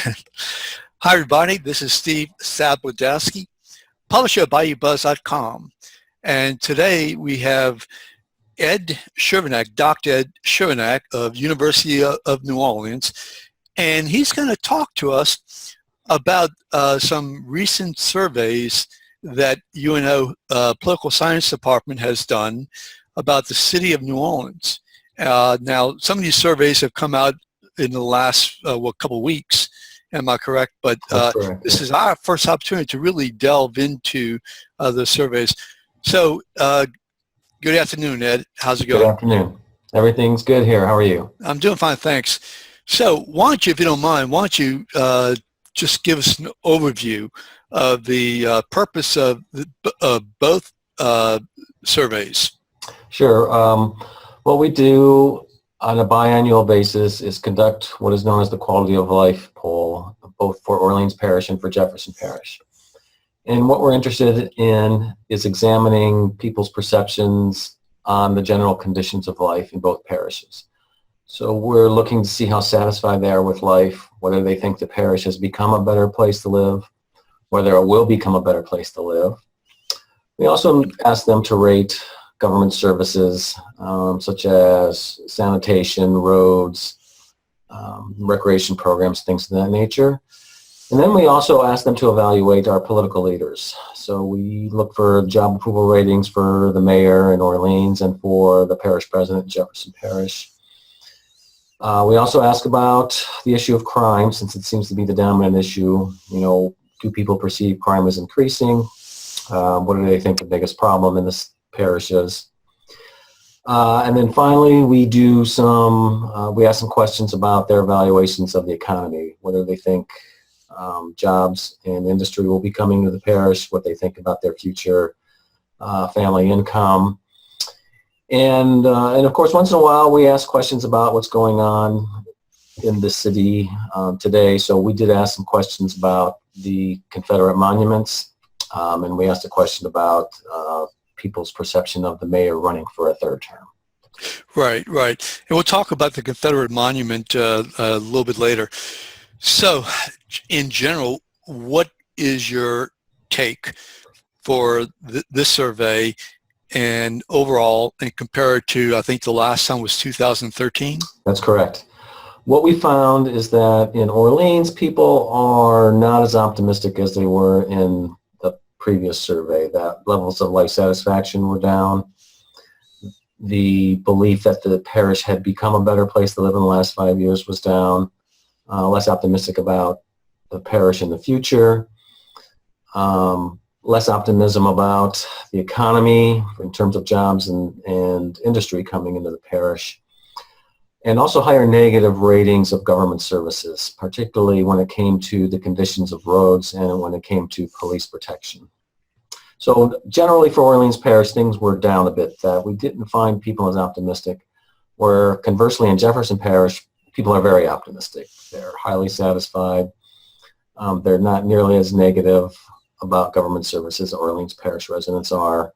Hi, everybody. This is Steve Sabludowski, publisher of BayouBuzz.com. And today we have Ed Chervenak, Dr. Ed Chervenak of University of New Orleans. And he's going to talk to us about some recent surveys that UNO Political Science Department has done about the city of New Orleans. Now, some of these surveys have come out in the last couple of weeks. Am I correct? But correct, this is our first opportunity to really delve into the surveys. So good afternoon, Ed. How's it going? Good afternoon. Everything's good here. How are you? I'm doing fine, thanks. So why don't you, if you don't mind, why don't you just give us an overview of the purpose of both surveys? Sure. What we do on a biannual basis is conduct what is known as the quality of life poll, both for Orleans Parish and for Jefferson Parish. And what we're interested in is examining people's perceptions on the general conditions of life in both parishes. So we're looking to see how satisfied they are with life, whether they think the parish has become a better place to live, whether it will become a better place to live. We also ask them to rate government services such as sanitation, roads, recreation programs, things of that nature. And then we also ask them to evaluate our political leaders. So we look for job approval ratings for the mayor in Orleans and for the parish president in Jefferson Parish. We also ask about the issue of crime, since it seems to be the dominant issue. You know, do people perceive crime as increasing? What do they think the biggest problem in this parish is? And then finally, we ask some questions about their evaluations of the economy, whether they think jobs and industry will be coming to the parish, what they think about their future family income. And of course, once in a while, we ask questions about what's going on in the city today. So we did ask some questions about the Confederate monuments, and we asked a question about people's perception of the mayor running for a third term. Right, right. And we'll talk about the Confederate monument a little bit later. So, in general, what is your take for this survey and overall, and compare it to, I think the last time was 2013? That's correct. What we found is that in Orleans, people are not as optimistic as they were in the previous survey, that levels of life satisfaction were down. The belief that the parish had become a better place to live in the last 5 years was down. Less optimistic about the parish in the future. Less optimism about the economy in terms of jobs and industry coming into the parish. And also higher negative ratings of government services, particularly when it came to the conditions of roads and when it came to police protection. So generally for Orleans Parish, things were down a bit. We didn't find people as optimistic, where conversely in Jefferson Parish, people are very optimistic. They're highly satisfied. They're not nearly as negative about government services as Orleans Parish residents are.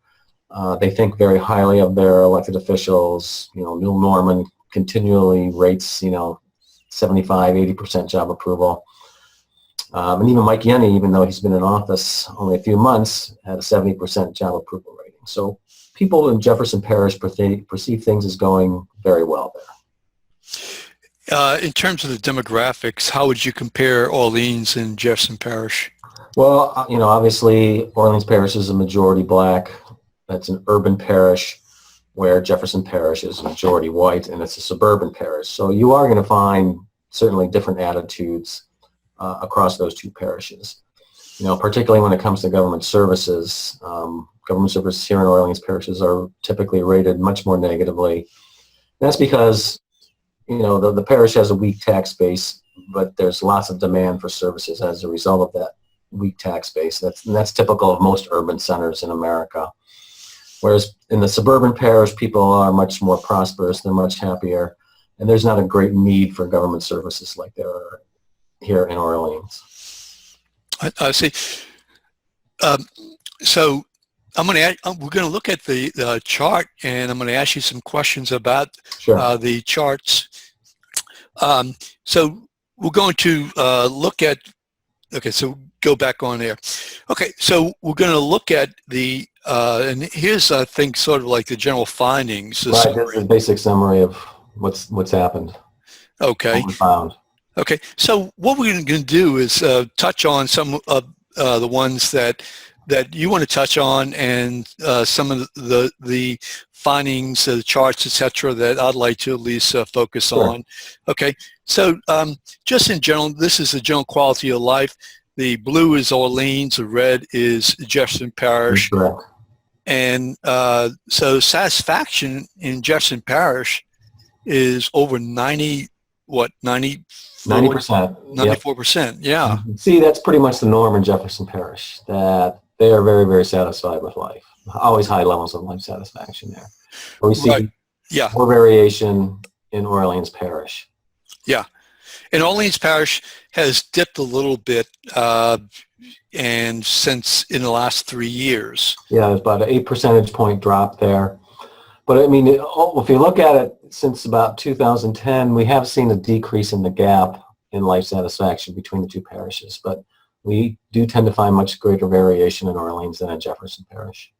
They think very highly of their elected officials. You know, Neil Norman continually rates, 75, 80% job approval. And even Mike Yenny, even though he's been in office only a few months, had a 70% job approval rating. So people in Jefferson Parish perceive things as going very well there. In terms of the demographics, how would you compare Orleans and Jefferson Parish? Well, obviously Orleans Parish is a majority black. That's an urban parish, where Jefferson Parish is majority white, and it's a suburban parish. So you are going to find certainly different attitudes across those two parishes. Particularly when it comes to government services. Government services here in Orleans parishes are typically rated much more negatively. And that's because the parish has a weak tax base, but there's lots of demand for services as a result of that weak tax base. That's typical of most urban centers in America. Whereas in the suburban parish, people are much more prosperous, they're much happier, and there's not a great need for government services like there are here in Orleans. I see. So we're going to look at the chart, and I'm going to ask you some questions about Sure. the charts. So we're going to look at, okay, so go back on there. Okay, so we're going to look at the, and here's, I think, sort of like the general findings. Right, this is a basic summary of what's happened. Okay. What we found. Okay, so what we're going to do is touch on some of the ones that you want to touch on, and some of the findings, the charts, etc., that I'd like to at least focus on. Okay, so just in general, this is the general quality of life. The blue is Orleans, the red is Jefferson Parish. Correct. And so satisfaction in Jefferson Parish is over 90%. 94%, yeah. See, that's pretty much the norm in Jefferson Parish, that they are very, very satisfied with life. Always high levels of life satisfaction there. But we see more variation in Orleans Parish. Yeah. And Orleans Parish has dipped a little bit, and since in the last 3 years. Yeah, there's about an 8 percentage point drop there. But I mean, if you look at it since about 2010, we have seen a decrease in the gap in life satisfaction between the two parishes. But we do tend to find much greater variation in Orleans than in Jefferson Parish.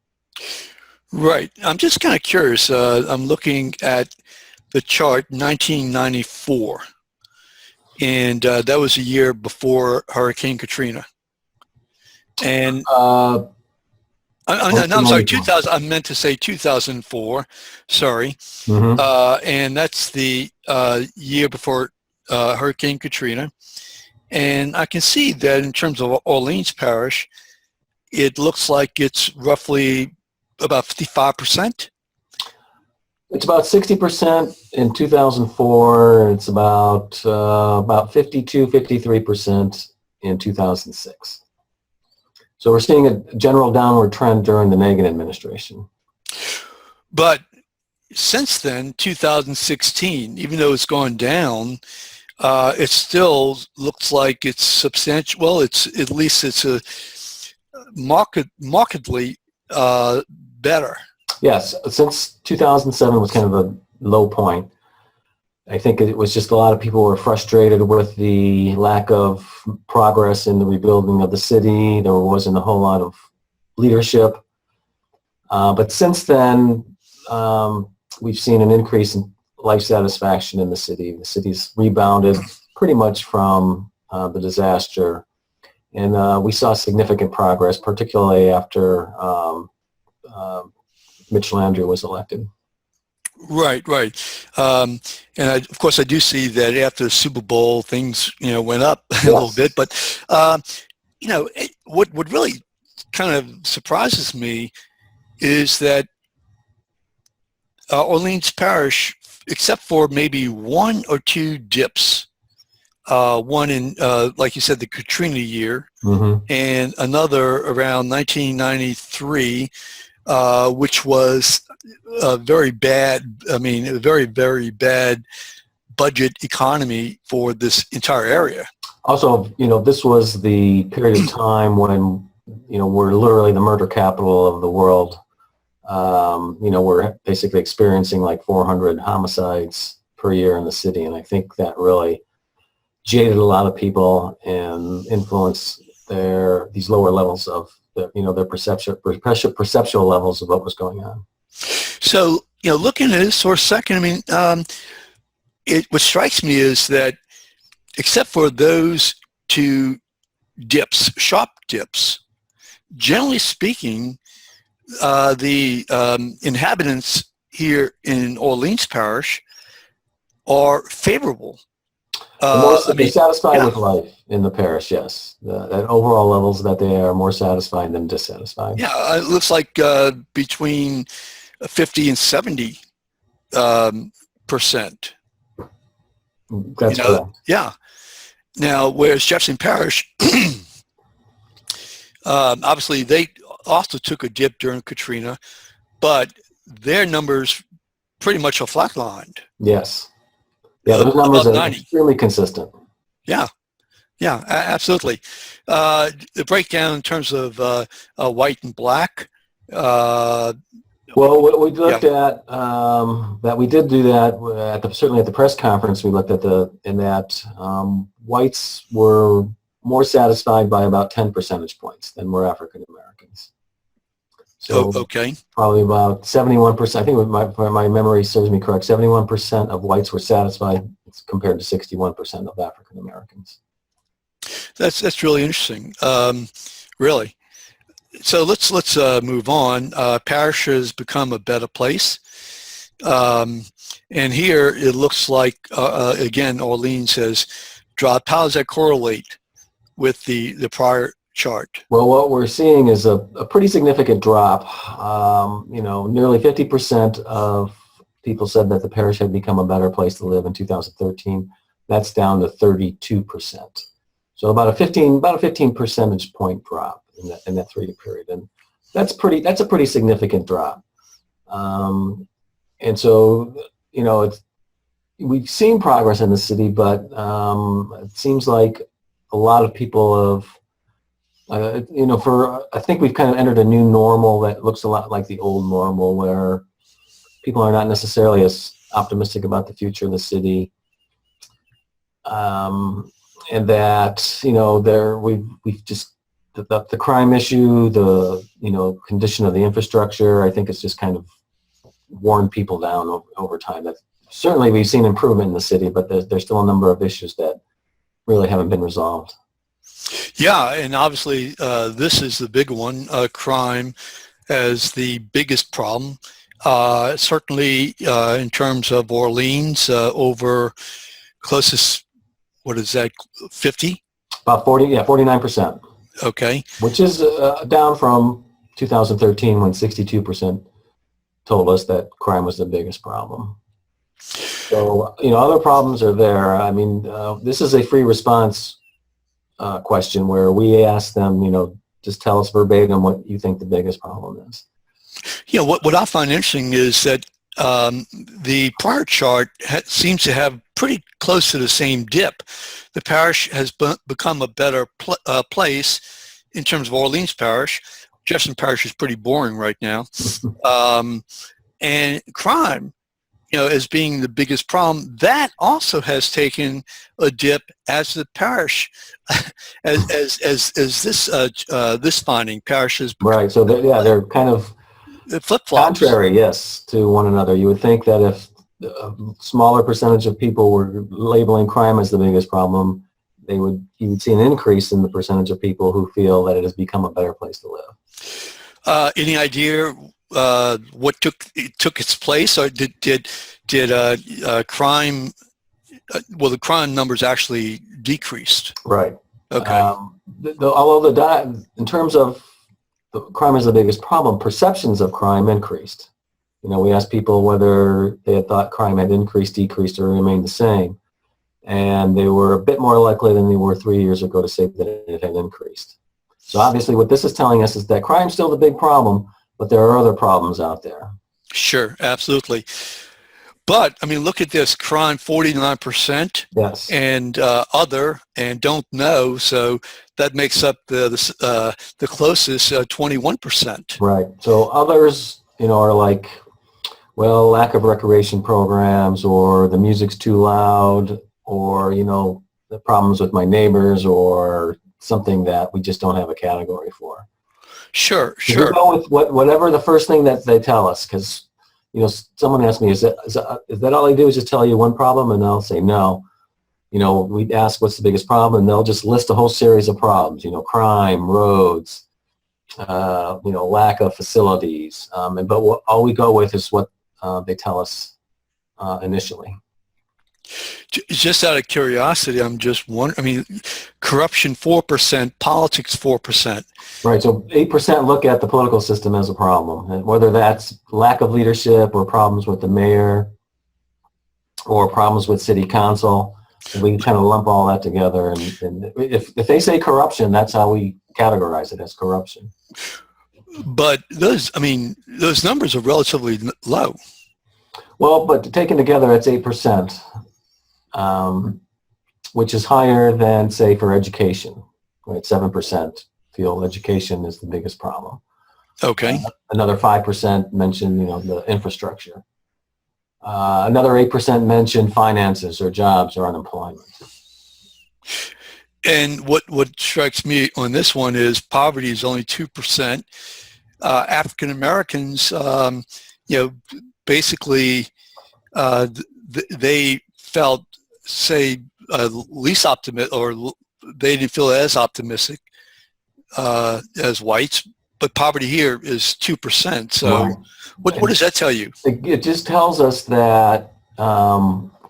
Right. I'm just kind of curious. I'm looking at the chart, 1994. And that was a year before Hurricane Katrina. And I'm sorry, 2000. I meant to say 2004. Sorry. And that's the year before Hurricane Katrina. And I can see that in terms of Orleans Parish, it looks like it's roughly about 55%. It's about 60% in 2004. It's about 53% in 2006. So we're seeing a general downward trend during the Nagin administration. But since then, 2016, even though it's gone down, it still looks like it's substantial. Well, it's at least it's a markedly better. Yes, since 2007 was kind of a low point. I think it was just a lot of people were frustrated with the lack of progress in the rebuilding of the city. There wasn't a whole lot of leadership. But since then, we've seen an increase in life satisfaction in the city. The city's rebounded pretty much from the disaster. And we saw significant progress, particularly after Mitch Landrieu was elected. Right. And of course, I do see that after the Super Bowl, things went up a little bit. But what really kind of surprises me is that Orleans Parish, except for maybe one or two dips, one in like you said, the Katrina year, and another around 1993, which was a very bad, a very, very bad budget economy for this entire area. Also, this was the period of time when, we're literally the murder capital of the world. We're basically experiencing like 400 homicides per year in the city. And I think that really jaded a lot of people and influenced these lower levels of their perceptual levels of what was going on. So, looking at this for a second, what strikes me is that except for those two dips, sharp dips, generally speaking, the inhabitants here in Orleans Parish are favorable. They're satisfied with life in the parish, yes. At overall levels that they are more satisfied than dissatisfied. Yeah, it looks like between 50 and 70%. That's correct. Yeah. Now, whereas Jefferson Parish, obviously they also took a dip during Katrina, but their numbers pretty much are flatlined. Yes. Yeah, those numbers are extremely consistent. Yeah, absolutely. The breakdown in terms of white and black, Well, what we looked at, that we did do that certainly at the press conference. We looked at whites were more satisfied by about 10 percentage points than were African Americans. So okay. Probably about 71%. I think my memory serves me correct. 71% of whites were satisfied compared to 61% of African Americans. That's really interesting. Really. So let's move on. Parish has become a better place, and here it looks like again Orleans has dropped. How does that correlate with the prior chart? Well, what we're seeing is a pretty significant drop. Nearly 50% of people said that the parish had become a better place to live in 2013. That's down to 32%. So about a 15 percentage point drop in that 3-year period, and that's a pretty significant drop. And so we've seen progress in the city, but it seems like a lot of people have, I think we've kind of entered a new normal that looks a lot like the old normal, where people are not necessarily as optimistic about the future of the city. And that, we've just, the crime issue, the, condition of the infrastructure, I think it's just kind of worn people down over time. That certainly we've seen improvement in the city, but there's still a number of issues that really haven't been resolved. Yeah, and obviously this is the big one, crime as the biggest problem. Certainly in terms of Orleans, over closest, what is that, 50? About 49%. Okay. Which is down from 2013 when 62% told us that crime was the biggest problem. So, other problems are there. I mean, this is a free response question where we ask them, just tell us verbatim what you think the biggest problem is. Yeah, what I find interesting is that the prior chart seems to have pretty close to the same dip. The parish has become a better place in terms of Orleans Parish. Jefferson Parish is pretty boring right now. And crime, as being the biggest problem, that also has taken a dip as the parish, as this finding, parishes. Right. So they're kind of flip-flops. Contrary, yes, to one another. You would think that if a smaller percentage of people were labeling crime as the biggest problem, you would see an increase in the percentage of people who feel that it has become a better place to live. Any idea what took its place, or did crime? Well, the crime numbers actually decreased. Right. Okay. Although in terms of crime is the biggest problem, perceptions of crime increased. We asked people whether they had thought crime had increased, decreased, or remained the same. And they were a bit more likely than they were 3 years ago to say that it had increased. So obviously what this is telling us is that crime's still the big problem, but there are other problems out there. Sure, absolutely. But, I mean, look at this, crime 49%, yes, and other, and don't know, so that makes up the closest 21%. Right. So others, are like, well, lack of recreation programs, or the music's too loud, or, the problems with my neighbors, or something that we just don't have a category for. Sure. We go with whatever the first thing that they tell us, because someone asked me, is that all they do is just tell you one problem? And I'll say no. We'd ask what's the biggest problem, and they'll just list a whole series of problems. Crime, roads, lack of facilities. But all we go with is what they tell us initially. Just out of curiosity, I'm just wondering, I mean, corruption 4%, politics 4%. Right, so 8% look at the political system as a problem, and whether that's lack of leadership or problems with the mayor or problems with city council. We kind of lump all that together, and if they say corruption, that's how we categorize it, as corruption. But those numbers are relatively low. Well, but taken together, it's 8%. Which is higher than, say, for education, right? 7% feel education is the biggest problem. Okay. Another 5% mentioned, the infrastructure. Another 8% mentioned finances or jobs or unemployment. And what strikes me on this one is poverty is only 2%. African Americans, basically they felt, say, least optimistic, or they didn't feel as optimistic as whites. But poverty here is 2%. So, Right. what does that tell you? It just tells us that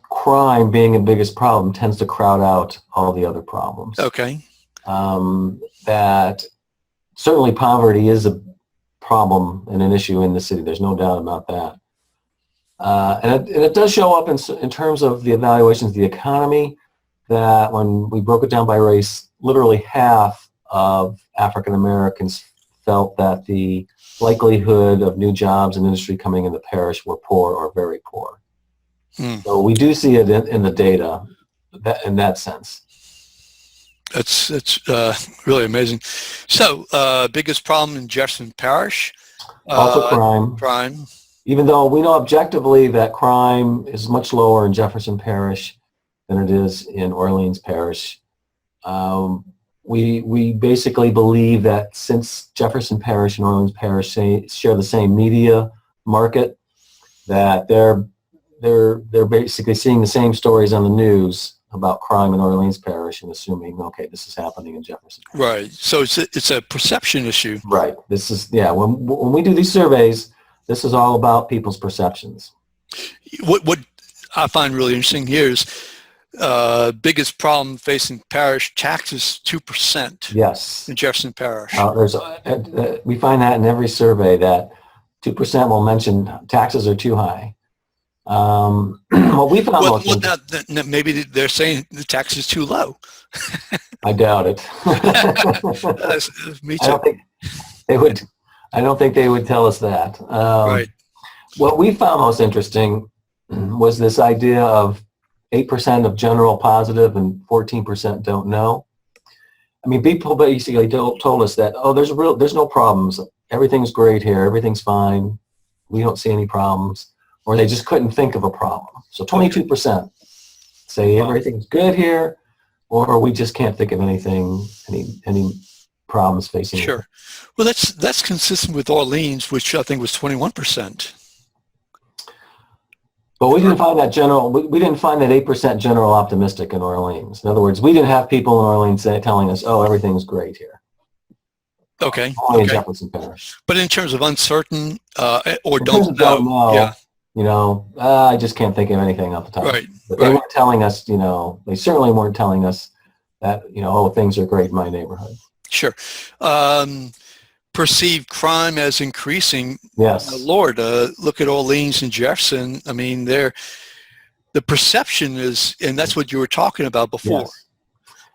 crime, being the biggest problem, tends to crowd out all the other problems. Okay. That certainly poverty is a problem and an issue in the city. There's no doubt about that. And it does show up in terms of the evaluations of the economy, that when we broke it down by race, literally half of African Americans felt that the likelihood of new jobs and industry coming in the parish were poor or very poor. So we do see it in the data in that sense. That's really amazing. So, biggest problem in Jefferson Parish? Also crime. Crime. Even though we know objectively that crime is much lower in Jefferson Parish than it is in Orleans Parish, we basically believe that since Jefferson Parish and Orleans Parish share the same media market, that they're basically seeing the same stories on the news about crime in Orleans Parish and assuming, okay, this is happening in Jefferson Parish. Right. So it's a perception issue. Right. This is, when we do these surveys, this is all about people's perceptions. What I find really interesting here is biggest problem facing parish, taxes 2%. Yes. In Jefferson Parish. We find that in every survey that 2% will mention taxes are too high. What we found maybe they're saying the tax is too low. I doubt it. Me too. I don't think they would tell us that. Right. What we found most interesting was this idea of 8% of general positive and 14% don't know. I mean, people basically told us that, there's no problems. Everything's great here. Everything's fine. We don't see any problems. Or they just couldn't think of a problem. So 22% say everything's good here, or we just can't think of anything, any problems facing. Sure. Well, that's consistent with Orleans, which I think was 21%. But we didn't find that we didn't find that 8% general optimistic in Orleans. In other words, we didn't have people in Orleans telling us, everything's great here. Okay. Only in Jefferson Parish. But in terms of uncertain or don't know, yeah. I just can't think of anything off the top. Right. But they weren't telling us, they certainly weren't telling us that, things are great in my neighborhood. Sure. Perceived crime as increasing. Yes. Lord, look at Orleans and Jefferson. I mean, the perception is, and that's what you were talking about before.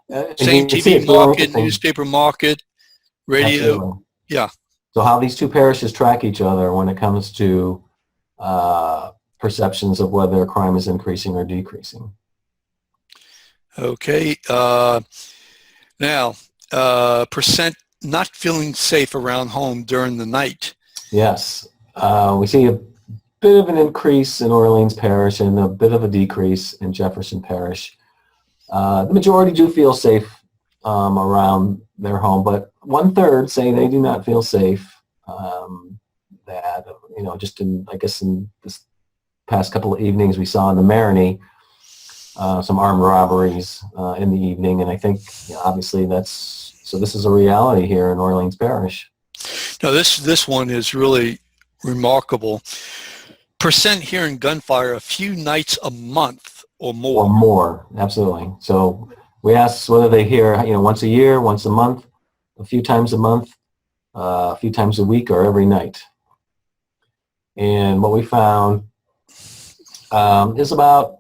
Yes. Same TV market, newspaper market, radio. Absolutely. Yeah. So how these two parishes track each other when it comes to perceptions of whether crime is increasing or decreasing. Okay. Now, percent not feeling safe around home during the night. Yes. We see a bit of an increase in Orleans Parish and a bit of a decrease in Jefferson Parish. The majority do feel safe around their home, but 1/3 say they do not feel safe. That, just in this past couple of evenings we saw in the Maroney some armed robberies in the evening, and I think obviously this is a reality here in Orleans Parish. Now this one is really remarkable. Percent hearing gunfire a few nights a month or more. Or more, absolutely. So we asked whether they hear once a year, once a month, a few times a month, a few times a week, or every night. And what we found is about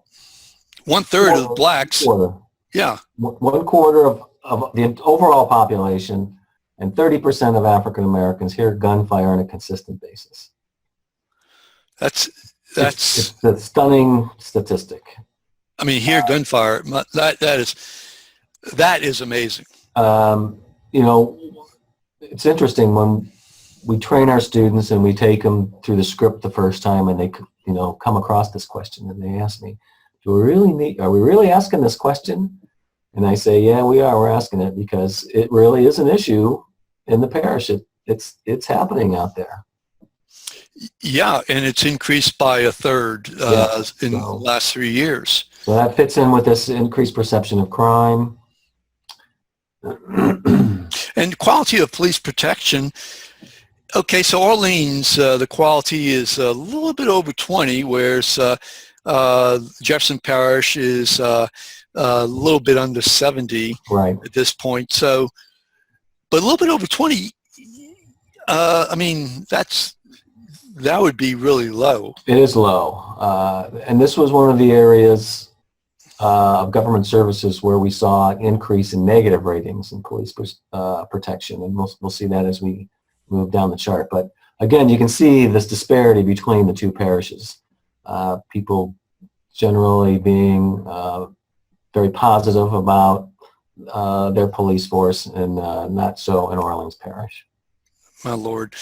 1/3 of blacks. Quarter. Yeah. 1/4 of the overall population, and 30% of African Americans hear gunfire on a consistent basis. It's a stunning statistic. I mean, hear gunfire. That is amazing. It's interesting when we train our students and we take them through the script the first time, and they, come across this question and they ask me, are we really asking this question? And I say, yeah, we are. We're asking it because it really is an issue in the parish. It's happening out there. Yeah, and it's increased by a third in the last 3 years. So that fits in with this increased perception of crime. And quality of police protection. Okay, so Orleans, the quality is a little bit over 20, whereas Jefferson Parish is a little bit under 70 at this point. So, but a little bit over 20, I mean, that would be really low. It is low. And this was one of the areas of government services where we saw an increase in negative ratings in police protection. And we'll see that as we move down the chart. But again, you can see this disparity between the two parishes. People generally being very positive about their police force, and not so in Orleans Parish. My Lord.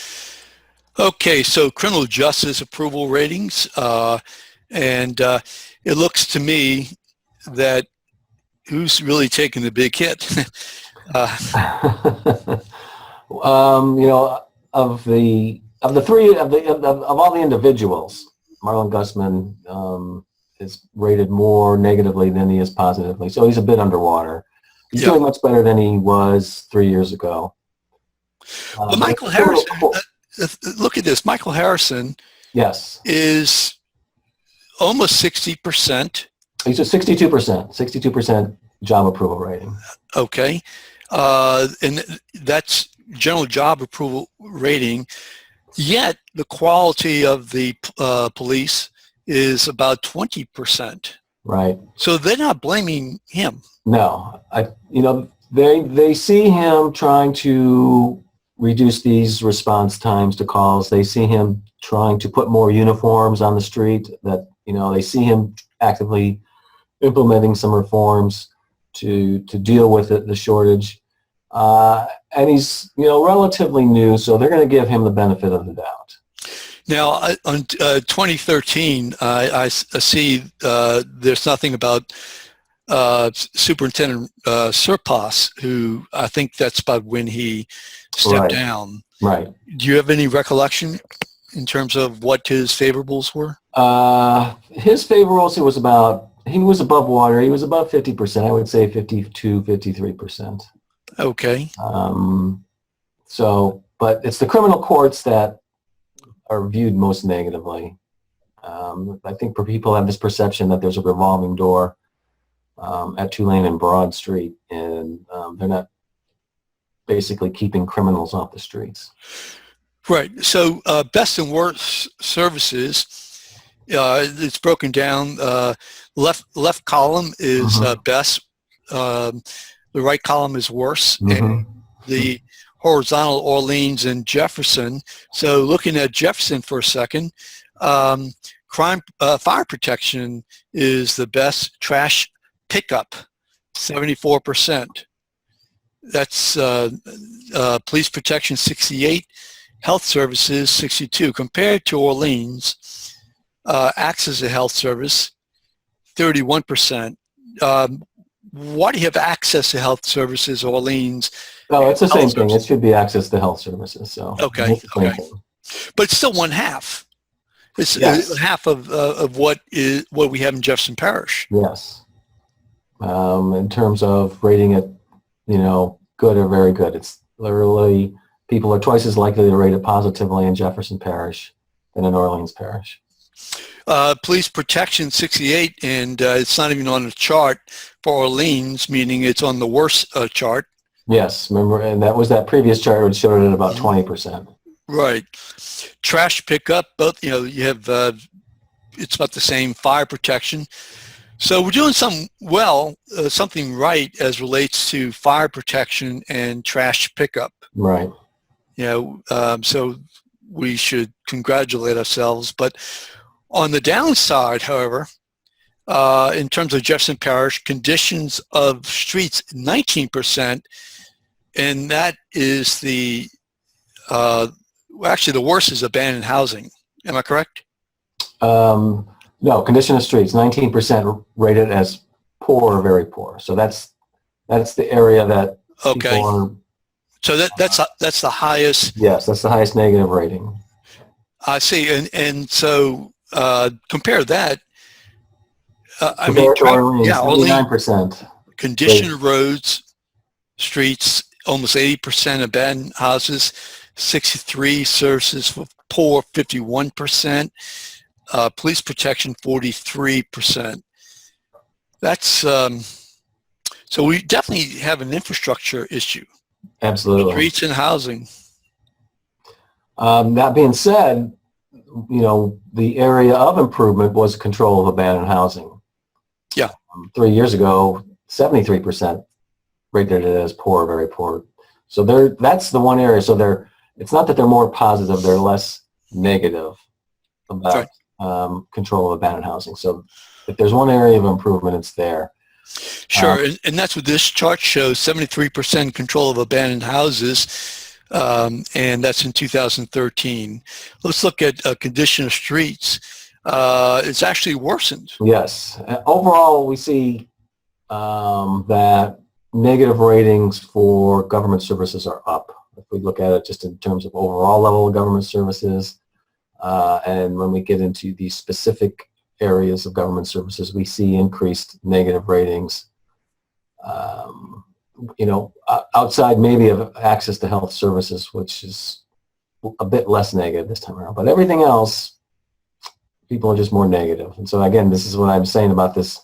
Okay, so criminal justice approval ratings, and it looks to me that who's really taking the big hit? Of all the individuals, Marlon Gusman is rated more negatively than he is positively, so he's a bit underwater. He's doing much better than he was 3 years ago. But Michael Harrison, look at this. Michael Harrison, is almost 60%. He's a 62% job approval rating. Okay, and that's general job approval rating. Yet the quality of the police is about 20%. Right. So they're not blaming him. No, they see him trying to reduce these response times to calls. They see him trying to put more uniforms on the street. They see him actively implementing some reforms to deal with the shortage. And he's relatively new, so they're going to give him the benefit of the doubt. Now, on 2013, I see there's nothing about Superintendent Surpass, who I think that's about when he stepped down. Right. Do you have any recollection in terms of what his favorables were? His favorables, he was above water. He was about 50%. I would say 52, 53%. Okay. But it's the criminal courts that are viewed most negatively. I think people have this perception that there's a revolving door at Tulane and Broad Street, and they're not basically keeping criminals off the streets. Right. So best and worst services, it's broken down. Left column is best. The right column is worse. And the horizontal, Orleans and Jefferson. So looking at Jefferson for a second, fire protection is the best. Trash pickup, 74%. That's police protection, 68. Health services, 62. Compared to Orleans, acts as a health service, 31%. Why do you have access to health services, Orleans? No, it's the same thing. It should be access to health services. So okay. But it's still one half. It's half of what we have in Jefferson Parish. Yes. In terms of rating it, good or very good, it's literally people are twice as likely to rate it positively in Jefferson Parish than in Orleans Parish. Police protection, 68, and it's not even on the chart for Orleans, meaning it's on the worst chart. Yes, remember, and that was that previous chart which showed it at about 20%. Right. Trash pickup, both, you have, it's about the same. Fire protection. So we're doing something right as relates to fire protection and trash pickup. Right. So we should congratulate ourselves. But on the downside, however, in terms of Jefferson Parish, conditions of streets, 19%, and that is the Well, actually, the worst is abandoned housing. Am I correct? No, condition of streets, 19% rated as poor or very poor. So that's the area that Okay. people are. So that's the highest. Yes, that's the highest negative rating. I see, and so compare that. I mean, Compared to Orleans, yeah, only 79%. conditioned roads, streets, almost 80% abandoned houses, 63 services for poor, 51%, police protection, 43%. That's so we definitely have an infrastructure issue. Absolutely. Streets and housing. That being said, the area of improvement was control of abandoned housing. Yeah. 3 years ago, 73% rated it as poor, very poor. So that's the one area. So it's not that they're more positive; they're less negative about control of abandoned housing. So if there's one area of improvement, it's there. Sure, and that's what this chart shows: 73% control of abandoned houses, and that's in 2013. Let's look at condition of streets. It's actually worsened. Yes. Overall, we see that negative ratings for government services are up. If we look at it just in terms of overall level of government services, and when we get into these specific areas of government services, we see increased negative ratings. Outside maybe of access to health services, which is a bit less negative this time around. But everything else, people are just more negative. And so again, this is what I'm saying about this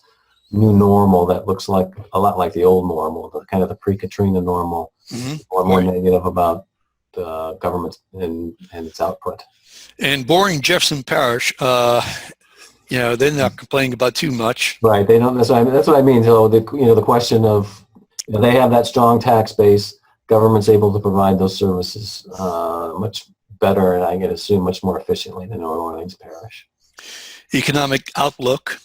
new normal that looks like a lot like the old normal, the kind of the pre-Katrina normal, or more negative about the government and its output. And boring Jefferson Parish, they're not complaining about too much. Right. They don't. That's what I mean. So the question of they have that strong tax base. Government's able to provide those services much better, and I can assume much more efficiently than New Orleans Parish. Economic outlook.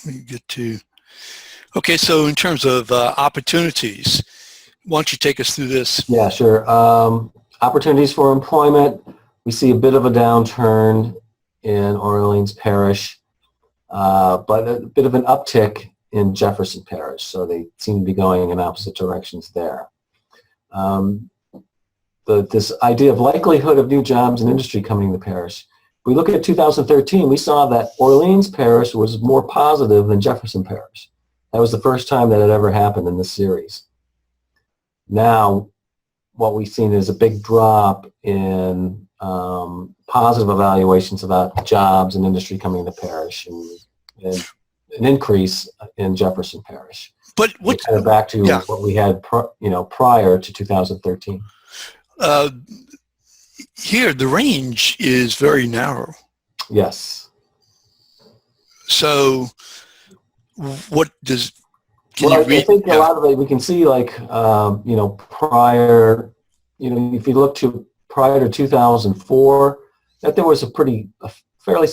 Let me get to. Okay, so in terms of opportunities, why don't you take us through this? Yeah, sure. Opportunities for employment. We see a bit of a downturn in Orleans Parish, but a bit of an uptick in Jefferson Parish. So they seem to be going in opposite directions there. This idea of likelihood of new jobs and industry coming to the parish. If we look at 2013, we saw that Orleans Parish was more positive than Jefferson Parish. That was the first time that had ever happened in this series. Now, what we've seen is a big drop in positive evaluations about jobs and industry coming to the parish, and an increase in Jefferson Parish. But what's kind of back to what we had, prior to 2013. Here, the range is very narrow. Yes. So, what does? I think a lot of it we can see, prior, if you look to prior to 2004, that there was a fairly,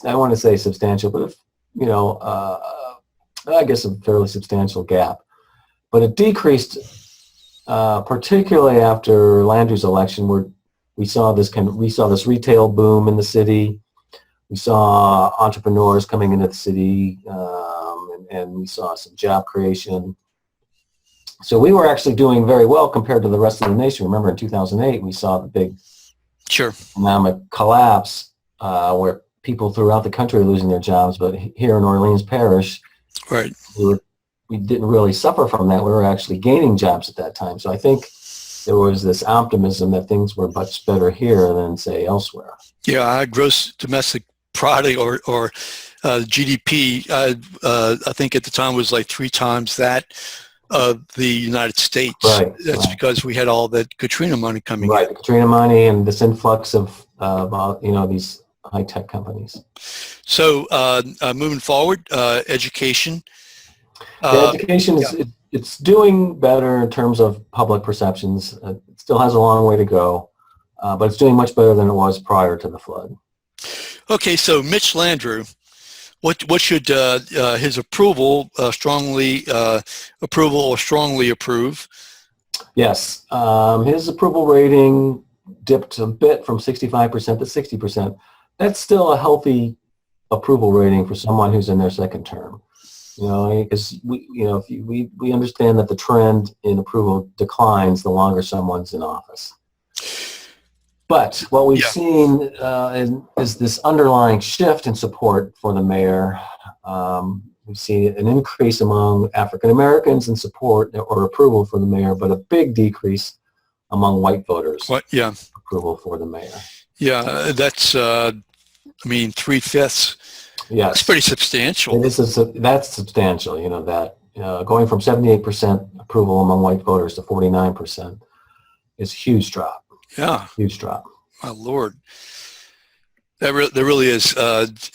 I want to say substantial, but I guess a fairly substantial gap. But it decreased, particularly after Landry's election, where we saw this retail boom in the city. We saw entrepreneurs coming into the city, and we saw some job creation. So we were actually doing very well compared to the rest of the nation. Remember, in 2008, we saw the big economic collapse, where people throughout the country are losing their jobs. But here in Orleans Parish, we didn't really suffer from that. We were actually gaining jobs at that time. So I think there was this optimism that things were much better here than, say, elsewhere. Yeah, gross domestic product or GDP, I think at the time was like 3 times that of the United States. Right. That's because we had all that Katrina money coming in. Right, the Katrina money and this influx of these high-tech companies. So moving forward, education. Education it's doing better in terms of public perceptions. It still has a long way to go, but it's doing much better than it was prior to the flood. Okay, so Mitch Landrieu, what should his approval strongly approve Yes, his approval rating dipped a bit from 65% to 60%. That's still a healthy approval rating for someone who's in their second term. You know, because we understand that the trend in approval declines the longer someone's in office. But what we've seen is this underlying shift in support for the mayor. We've seen an increase among African Americans in support or approval for the mayor, but a big decrease among white voters. Yeah. Approval for the mayor. Yeah, that's, I mean, 3/5. Yes. That's pretty substantial. That's substantial, you know, that going from 78% approval among white voters to 49% is a huge drop. Yeah. Huge drop. My Lord. There really is.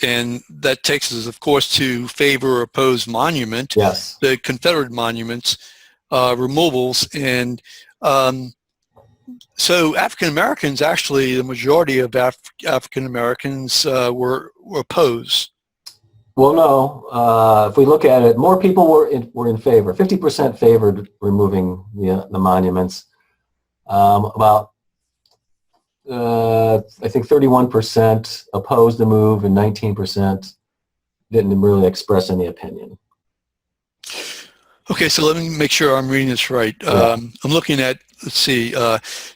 And that takes us, of course, to favor or oppose monument. Yes. The Confederate monuments, removals. And so African Americans, actually, the majority of African Americans were opposed. Well, no. If we look at it, more people were in favor. 50% favored removing the monuments. I think 31% opposed the move and 19% didn't really express any opinion. Okay, so let me make sure I'm reading this right. Yeah. I'm looking at, let's see,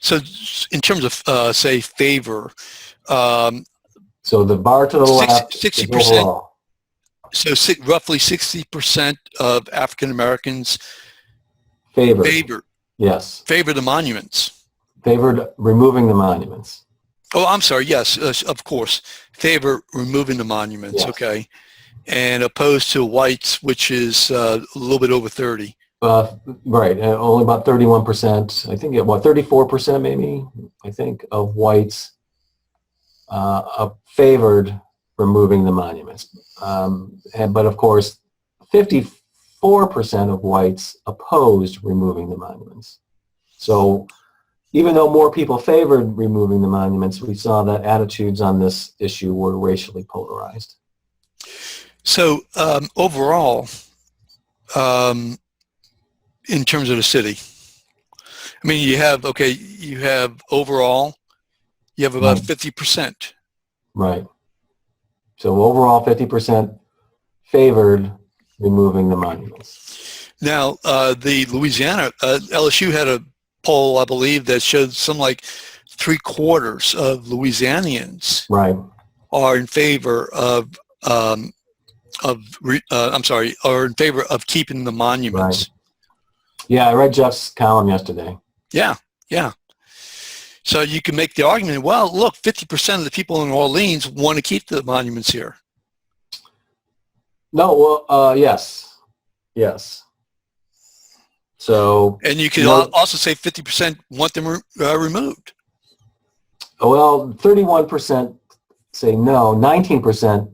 so in terms of, say, favor. So the bar to the left 60%. is overall. So roughly 60% of African Americans favored. Yes. Favored the monuments. Favored removing the monuments. Oh, I'm sorry. Yes, of course. Favor removing the monuments. Yes. Okay. And opposed to whites, which is a little bit over 30. Right. Only about 31%. I think 34% maybe, I think, of whites favored removing the monuments. But of course, 54% of whites opposed removing the monuments. So even though more people favored removing the monuments, we saw that attitudes on this issue were racially polarized. So overall, in terms of the city, I mean, you have overall, you have about 50%. Right. So overall, 50% favored removing the monuments. Now, the Louisiana, LSU had a poll, I believe, that showed some like 3/4 of Louisianians are in favor of are in favor of keeping the monuments. Right. Yeah, I read Jeff's column yesterday. Yeah, yeah. So you can make the argument, well, look, 50% of the people in Orleans want to keep the monuments here. No, well, yes. Yes. So, and you can also say 50% want them removed. Well, 31% say no. 19%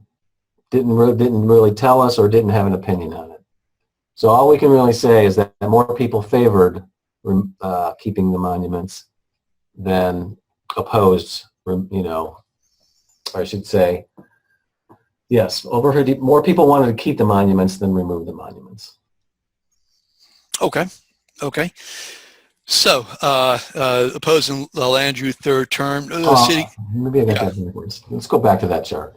didn't really tell us or didn't have an opinion on it. So all we can really say is that more people favored keeping the monuments than opposed. I should say, yes, more people wanted to keep the monuments than remove the monuments. Okay. Okay. So, opposing Landrieu third term, city. Maybe I got that backwards. Let's go back to that chart.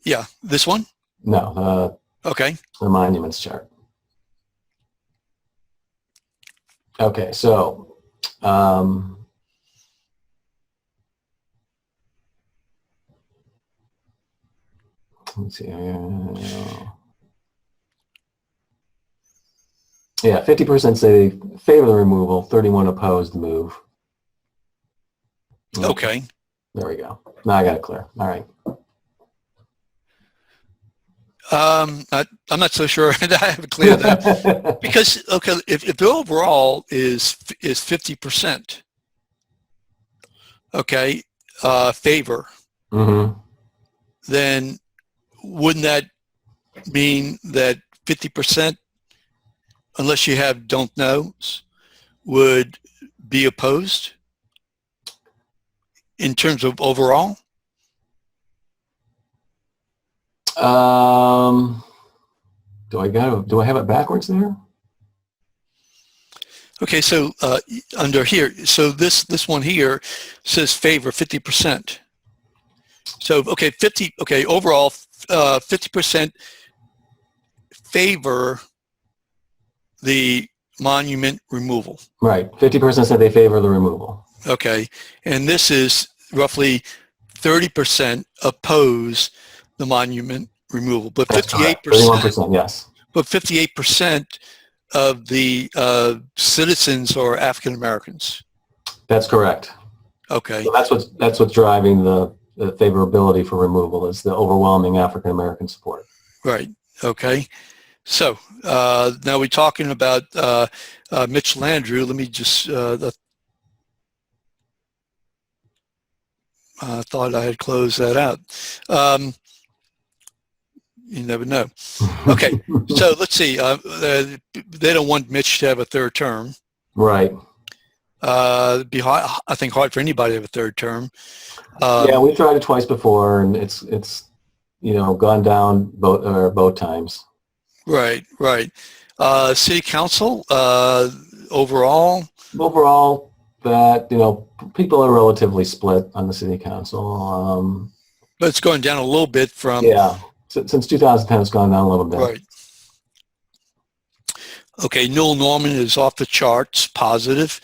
Yeah, this one? No. Okay. The monuments chart. Okay, so let's see. Yeah, 50% say they favor the removal, 31 opposed the move. Okay. There we go. Now I got it clear. All right. I'm not so sure that I have it clear that because if the overall is 50%, okay, favor, then wouldn't that mean that 50%, unless you have don't knows, would be opposed in terms of overall? Do I have it backwards there? Okay, so under here, so this one here says favor 50%. So okay, overall 50% favor the monument removal. Right. 50% said they favor the removal. Okay, and this is roughly 30% oppose the monument removal, but That's correct. 31%, yes. But 58% of the citizens are African Americans. That's correct. Okay. So that's what's driving the favorability for removal is the overwhelming African American support. Right. Okay. So now we're talking about Mitch Landrieu. Let me just I thought I had closed that out. You never know. Okay, so let's see. They don't want Mitch to have a third term. Right. It'd be hard, I think, hard for anybody to have a third term. Yeah, we tried it twice before, and it's gone down both times. Right, right. City council overall. Overall, that people are relatively split on the city council. But it's going down a little bit from. Yeah, since 2010, it's gone down a little bit. Right. Okay, Newell Norman is off the charts, positive.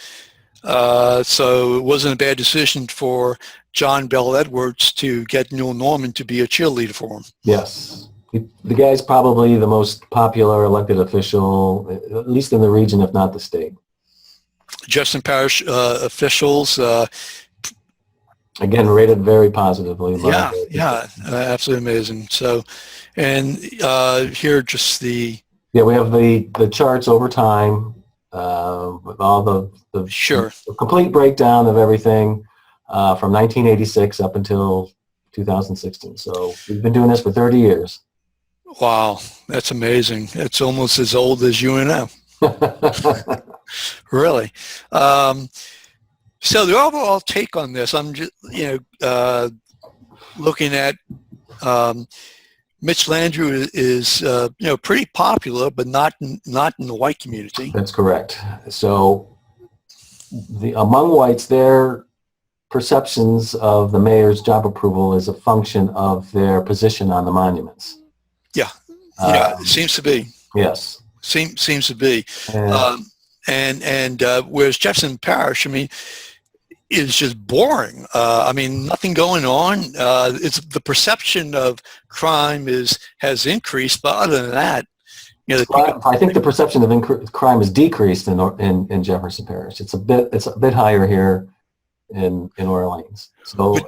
So it wasn't a bad decision for John Bell Edwards to get Newell Norman to be a cheerleader for him. Yes. The guy's probably the most popular elected official, at least in the region, if not the state. Jefferson Parish officials. Again, rated very positively. Yeah, absolutely amazing. So, and here just the. Yeah, we have the charts over time with all the sure the complete breakdown of everything from 1986 up until 2016. So we've been doing this for 30 years. Wow, that's amazing. It's almost as old as you and I. Really. So the overall take on this, I'm just looking at Mitch Landrieu is pretty popular, but not in the white community. That's correct. So among whites, their perceptions of the mayor's job approval is a function of their position on the monuments. Yeah, yeah, it seems to be. Yes, seems to be. And whereas Jefferson Parish, I mean, is just boring. I mean, nothing going on. It's the perception of crime has increased, but other than that, I think the perception of crime has decreased in Jefferson Parish. It's a bit higher here in Orleans. So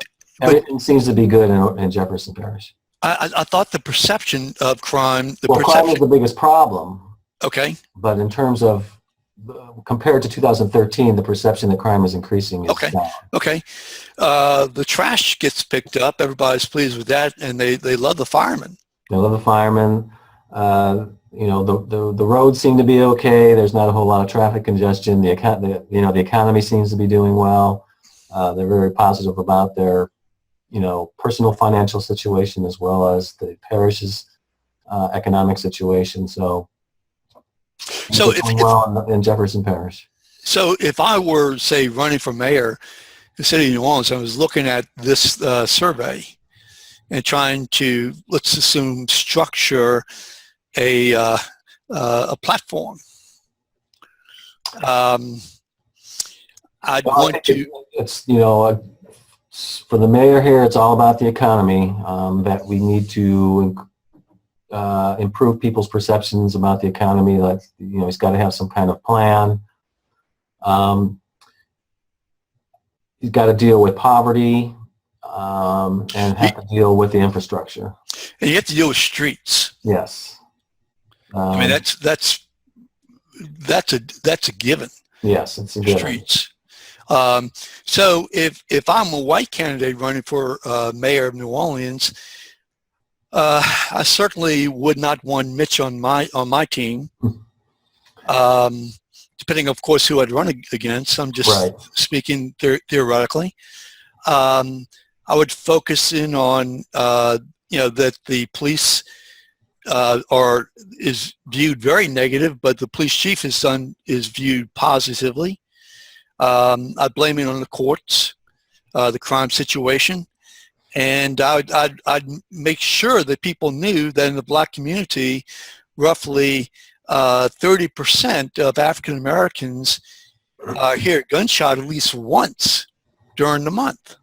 everything seems to be good in Jefferson Parish. I thought the perception of crime. Crime is the biggest problem. Okay. But in terms of compared to 2013, the perception that crime is increasing is down. Okay. The trash gets picked up. Everybody's pleased with that, and they love the firemen. They love the firemen. The roads seem to be okay. There's not a whole lot of traffic congestion. The economy seems to be doing well. They're very positive about their personal financial situation as well as the parish's economic situation. So in Jefferson Parish. So if I were, say, running for mayor in the city of New Orleans, I was looking at this survey and trying to, let's assume, structure a platform. I'd want to. It's for the mayor here, it's all about the economy. That we need to improve people's perceptions about the economy. Like he's got to have some kind of plan. He's got to deal with poverty and have to deal with the infrastructure. And you have to deal with streets. Yes. I mean that's a given. Yes, it's a given. Streets. So if I'm a white candidate running for mayor of New Orleans, I certainly would not want Mitch on my team. Depending, of course, who I'd run against. I'm just speaking theoretically. I would focus in on that the police is viewed very negative, but the police chief is viewed positively. I blame it on the courts, the crime situation, and I'd make sure that people knew that in the black community, roughly 30% of African Americans hear a gunshot at least once during the month.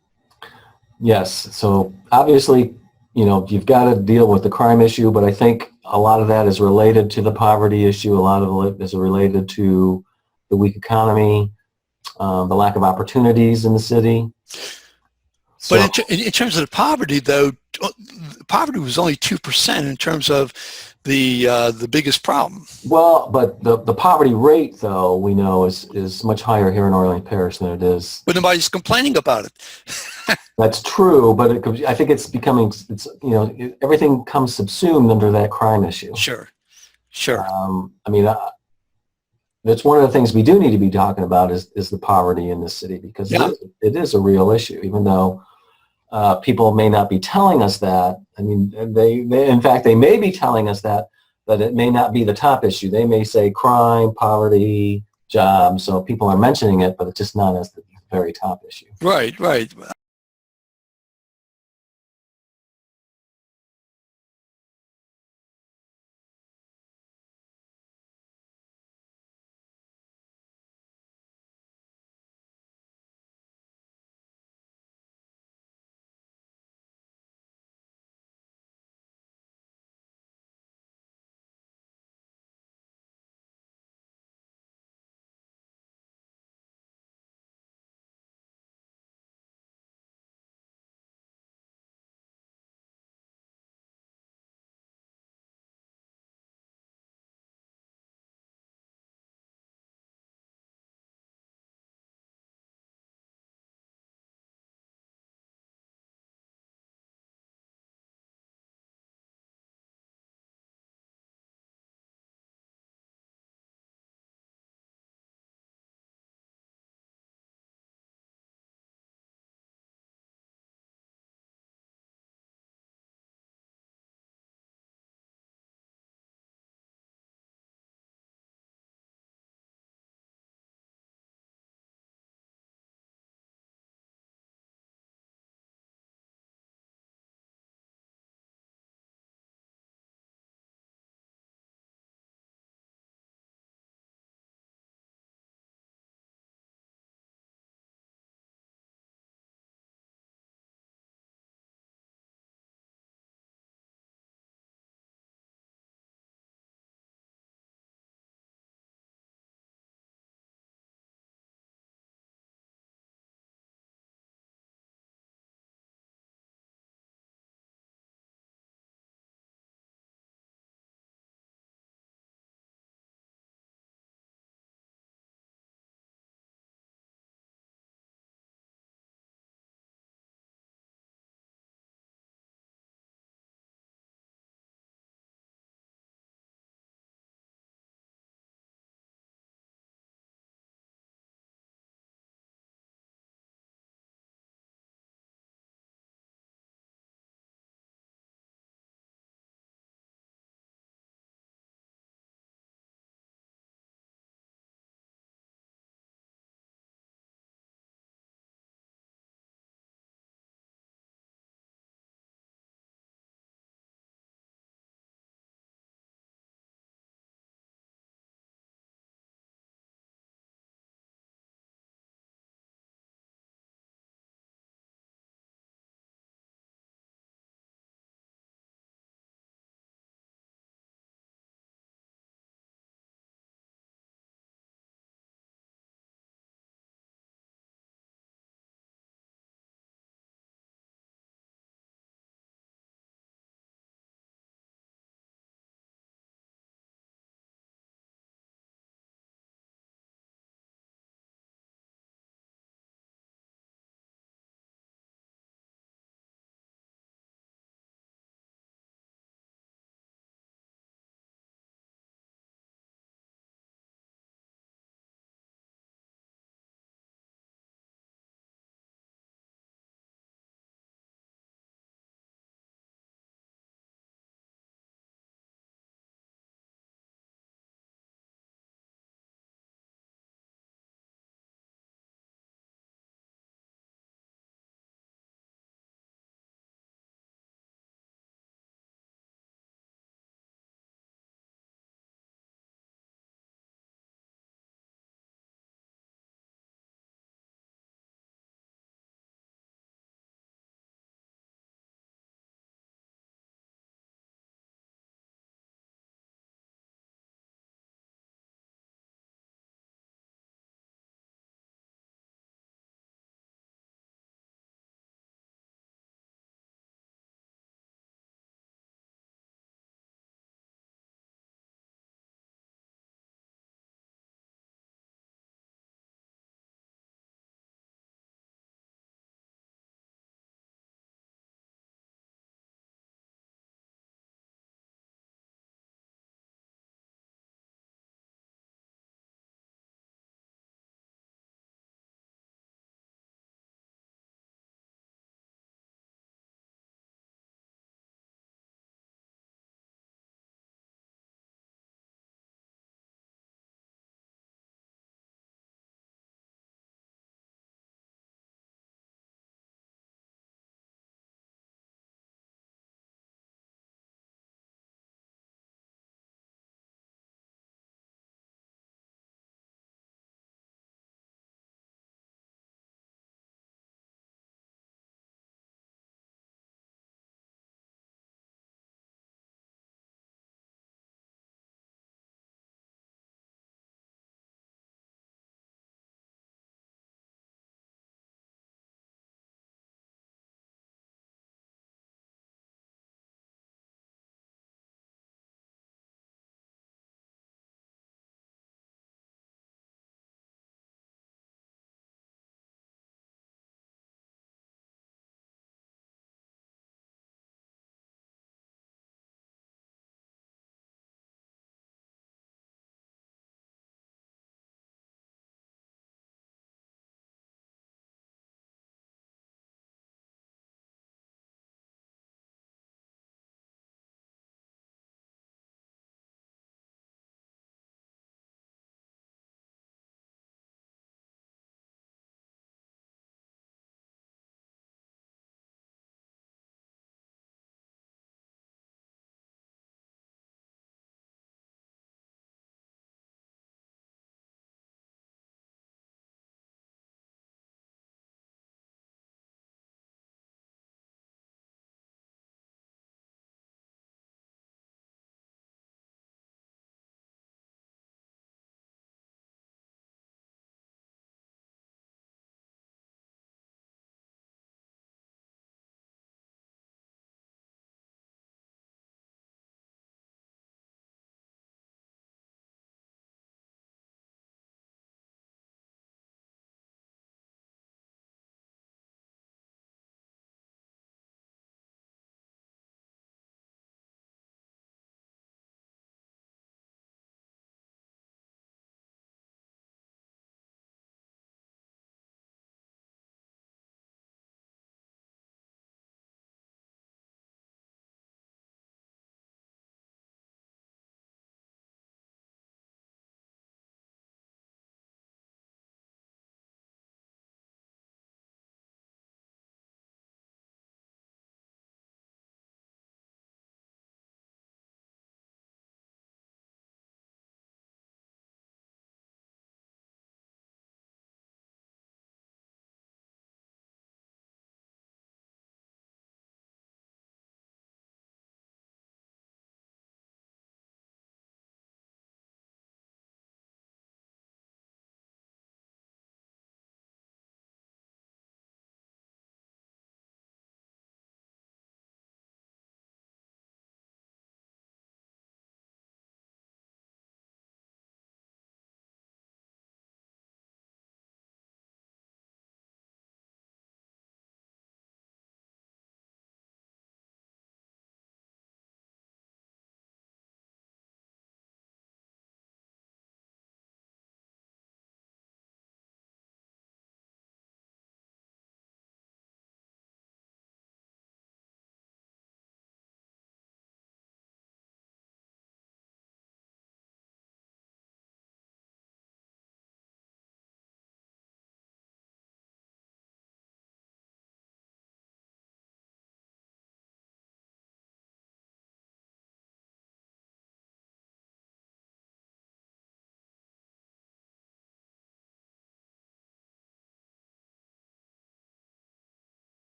Yes. So obviously, you've got to deal with the crime issue, but I think a lot of that is related to the poverty issue. A lot of it is related to the weak economy, the lack of opportunities in the city. But in terms of the poverty, though, poverty was only 2% in terms of the biggest problem. Well, but the poverty rate, though, we know is much higher here in Orleans Parish than it is. But nobody's complaining about it. That's true, but I think it's becoming, everything comes subsumed under that crime issue. Sure. That's one of the things we do need to be talking about is the poverty in the city, because it is a real issue, even though people may not be telling us that. I mean, in fact, they may be telling us that, but it may not be the top issue. They may say crime, poverty, jobs, so people are mentioning it, but it's just not as the very top issue. Right.